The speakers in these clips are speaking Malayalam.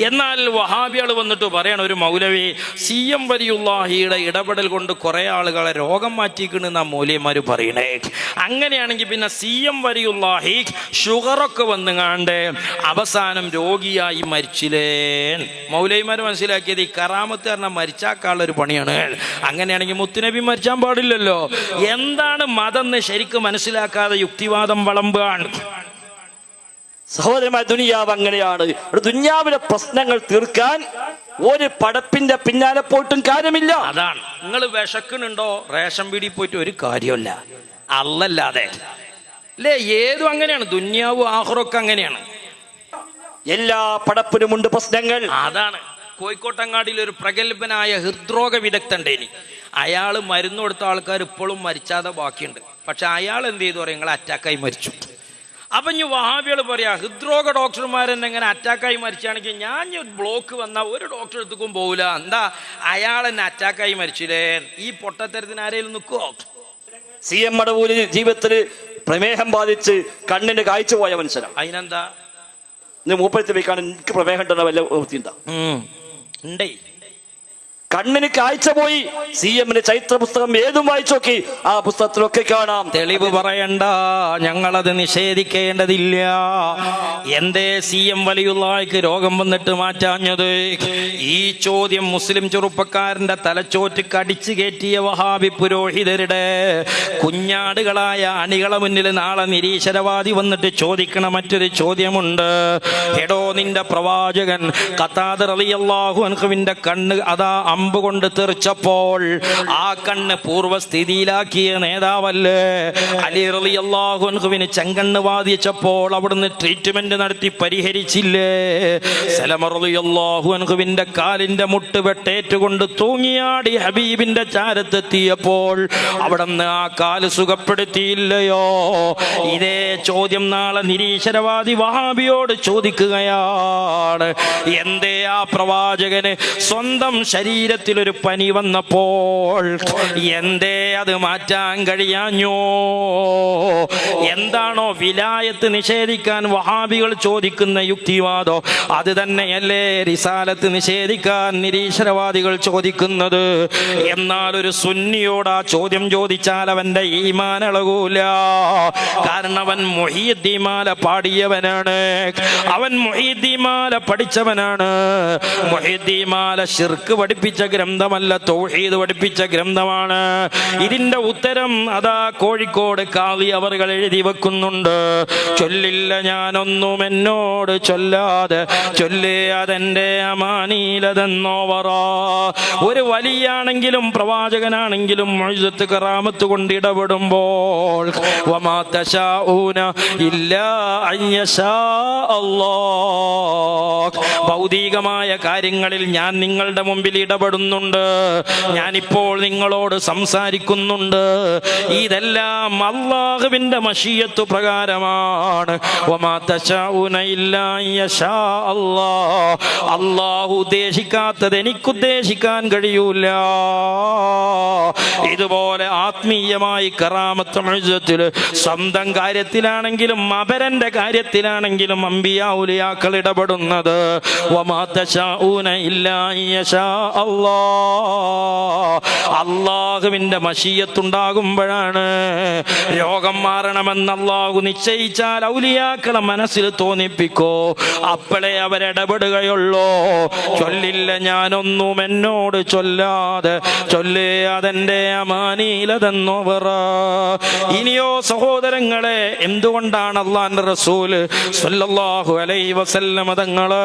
എന്നാൽ വഹാബികൾ വന്നിട്ട് പറയണ ഒരു മൗലവി CM വലിയുള്ളാഹിയുടെ ഇടപെടൽ കൊണ്ട് കുറെ ആളുകളെ രോഗം മാറ്റിക്കണെന്നാ മൗലവിമാർ പറയണേ. അങ്ങനെയാണെങ്കിൽ പിന്നെ CM വലിയുള്ളാഹി ഷുഗറൊക്കെ വന്നുകാണ്ട് അവസാനം രോഗിയായി മരിച്ചില്ലേ? മൗലവിമാർ മനസ്സിലാക്കിയത് ഈ കറാമത്ത് പറഞ്ഞാൽ മരിച്ചാക്കാനുള്ള ഒരു പണിയാണ്. അങ്ങനെയാണെങ്കിൽ മുത്തുനബി മരിച്ചാൻ പാടില്ലല്ലോ. എന്താണ് മതം എന്ന് ശരിക്കും മനസ്സിലാക്കാതെ യുക്തിവാദം വളമ്പാണ്. സഹോദരന്മാർ, ദുനിയാവ് അങ്ങനെയാണ്. ദുനിയാവിലെ പ്രശ്നങ്ങൾ തീർക്കാൻ ഒരു പടപ്പിന്റെ പിന്നാലെ പോയിട്ടും കാര്യമില്ല. അതാണ്, നിങ്ങൾ വിശക്കണുണ്ടോ റേഷൻ പീടി പോയിട്ട് ഒരു കാര്യമില്ല, അല്ലല്ലാതെ അല്ലേ? ഏതും അങ്ങനെയാണ്, ദുനിയാവും ആഖിറൊക്കെ അങ്ങനെയാണ്. എല്ലാ പടപ്പിനുമുണ്ട് പ്രശ്നങ്ങൾ. അതാണ്. കോഴിക്കോട്ടങ്ങാടിയിൽ ഒരു പ്രഗത്ഭനായ ഹൃദ്രോഗ വിദഗ്ധണ്ടേനി. അയാൾ മരുന്ന് കൊടുത്ത ആൾക്കാർ ഇപ്പോഴും മരിച്ചാതെ ബാക്കിയുണ്ട്. പക്ഷെ അയാൾ എന്ത് ചെയ്തു പറയും, നിങ്ങൾ അറ്റാക്കായി മരിച്ചു. അപ്പം ഇനി വഹാബികൾ പറയാ ഹൃദ്രോഗ ഡോക്ടർമാരെന്നെ എങ്ങനെ അറ്റാക്കായി മരിച്ചാണെങ്കിൽ ഞാൻ ബ്ലോക്ക് വന്നാൽ ഒരു ഡോക്ടർ എടുത്തുക്കും പോകില്ല. എന്താ, അയാൾ എന്നെ അറ്റാക്കായി മരിച്ചില്ലേ? ഈ പൊട്ടത്തരത്തിന് ആരെങ്കിലും നിൽക്കുവോ? CM മടവൂര് ജീവിതത്തിൽ പ്രമേഹം ബാധിച്ച് കണ്ണിന് കാഴ്ച പോയ മനുഷ്യനാണ്. അതിനെന്താ, ഇന്ന് മൂപ്പഴത്ത് പോയിക്കാണ് എനിക്ക് പ്രമേഹം ഉണ്ടെന്ന വല്ല വൃത്തിയുണ്ടാ? ഉണ്ടേ. കണ്ണിന് കാഴ്ച പോയി. CMന്റെ ചരിത്ര പുസ്തകം ഏതും വായിച്ചു നോക്കി, ആ പുസ്തകത്തിലൊക്കെ കാണാം. തെളിവ് പറയണ്ട, ഞങ്ങളത് നിഷേധിക്കേണ്ടതില്ല. എന്തേ CM വലിയുള്ളാഹിക്ക് രോഗം വന്നിട്ട് മാറ്റാഞ്ഞത്? ഈ ചോദ്യം മുസ്ലിം ചെറുപ്പക്കാരന്റെ തലച്ചോറ്റ് കടിച്ചു കയറ്റിയ വഹാബി പുരോഹിതരുടെ കുഞ്ഞാടുകളായ അണികളെ മുന്നിൽ നാളെ നിരീശ്വരവാദി വന്നിട്ട് ചോദിക്കണ മറ്റൊരു ചോദ്യമുണ്ട്. എടോ, നിന്റെ പ്രവാചകൻ ഖതാദ റളിയല്ലാഹു അൻഹുവിന്റെ കണ്ണ് അതാ അമ്പ് കൊണ്ട് തെറിച്ചപ്പോൾ ആ കണ്ണ് പൂർവ്വസ്ഥിതിയിലാക്കിയ നേതാവല്ലേ? അലി റളിയല്ലാഹു അൻഹുവിന് ചെങ്കണ്ണ് ബാധിച്ചപ്പോൾ അവിടുന്ന് ട്രീറ്റ്മെന്റ് നടത്തി പരിഹരിച്ചില്ലേ? സലമ റളിയല്ലാഹു അൻഹുവിന്റെ കാലിന്റെ മുട്ട് വെട്ടേറ്റുകൊണ്ട് തൂങ്ങിയാടി ഹബീബിന്റെ ചാരത്തെത്തിയപ്പോൾ അവിടുന്ന് ആ കാല് സുഖപ്പെടുത്തിയില്ലയോ? ഇതേ ചോദ്യം നാളെ നിരീശ്വരവാദി വഹാബിയോട് ചോദിക്കുകയാണ്. എന്തേ ആ പ്രവാചകന് സ്വന്തം ശരീരത്തിലൊരു പനി വന്നപ്പോൾ എന്തേ അത് മാറ്റാൻ കഴിയാഞ്ഞോ? എന്താണോ വിലായത്ത് നിഷേധിക്കാൻ വഹാബികൾ ചോദിക്കുന്ന യുക്തിവാദോ അത് തന്നെയല്ലേ റിസാലത്ത് നിഷേധിക്കാൻ നിരീശ്വരവാദികൾ ചോദിക്കുന്നത്? എന്നാൽ ഒരു സുന്നിയോട് ആ ചോദ്യം ചോദിച്ചാൽ അവന്റെ ഈമാൻ ഇളകൂല. കാരണം അവൻ മുഹീദ്ദീൻ മാല പാടിയവനാണ്, അവൻ മുഹീദ്ദീൻ മാല പഠിച്ചവനാണ്. മുഹീദ്ദീൻ മാല ശിർക്ക് പഠിപ്പിച്ച ഗ്രന്ഥമല്ല, തൗഹീദ് പഠിപ്പിച്ച ഗ്രന്ഥമാണ്. ഇതിന്റെ ഉത്തരം അതാ കോഴിക്കോട് കാളി അവർകൾ എഴുതി വെക്കുന്നുണ്ട്. ചൊല്ലില്ല ഞാനൊന്നും എന്നോട് ചൊല്ലാതെ, ചൊല്ലേ അതെന്റെ അമാനീലതെന്നോവറ. ഒരു വലിയാണെങ്കിലും പ്രവാചകനാണെങ്കിലും മുഅ്ജിസത്ത് കറാമത്ത് കൊണ്ട് ഇടപെടുമ്പോൾ വമാ തശാഊന ഇല്ലാ അൻ യശാ അല്ലാഹ്, ഭൗതികമായ കാര്യങ്ങളിൽ ഞാൻ നിങ്ങളുടെ മുമ്പിൽ ഇടപെടുന്നുണ്ട്, ഞാനിപ്പോൾ നിങ്ങളോട് സംസാരിക്കുന്നുണ്ട്. ഇതെല്ലാം അല്ലാഹുവിന്റെ മശീയത്ത് പ്രകാരമാണ്. വമാ തശാഊന ഇല്ലാ യശാ അല്ലാഹ്, അല്ലാഹു ഉദ്ദേശിക്കാത്തത് എനിക്കുദ്ദേശിക്കാൻ കഴിയൂല. ഇതുപോലെ ആത്മീയമായി കറാമത്ത് മുഅ്ജിസത്തിൽ സ്വന്തം കാര്യത്തിലാണെങ്കിലും അപരന്റെ കാര്യത്തിലാണെങ്കിലും അംബിയാ ഔലിയാക്കൾ ഇടപെടുന്നത്. വമാ തശാഊന ഇല്ലാ യശാ അല്ലാഹ്, അല്ലാഹുവിന്റെ മശീയത്തുണ്ടാകുമ്പോഴാണ്. രോഗം മാറണമെന്ന് അല്ലാഹു നിശ്ചയിച്ചാൽ ഔലിയാക്കളെ മനസ്സിൽ തോന്നിപ്പിക്കോ, അപ്പോഴേ അവരിടപെടുകയുള്ളൂ. ചൊല്ലില്ല ഞാനൊന്നും എന്നോട് ചൊല്ലാതെ, ചൊല്ലേ അതെന്റെ അമാനീലതെന്നോ പറ. ഇനിയോ സഹോദരങ്ങളെ, എന്തുകൊണ്ടാണ് അല്ലാഹുവിന്റെ റസൂൽ സ്വല്ലല്ലാഹു അലൈഹി വസല്ലം തങ്ങള്,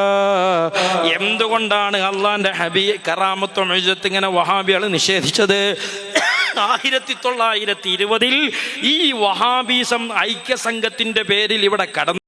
എന്തുകൊണ്ടാണ് അള്ളാന്റെ ഹബീബ് കറാമത്ത് മുഅ്ജിസത്ത് ഇങ്ങനെ വഹാബികൾ നിഷേധിച്ചത്? 1920 ഈ വഹാബീസം ഐക്യസംഘത്തിന്റെ പേരിൽ ഇവിടെ കടന്നു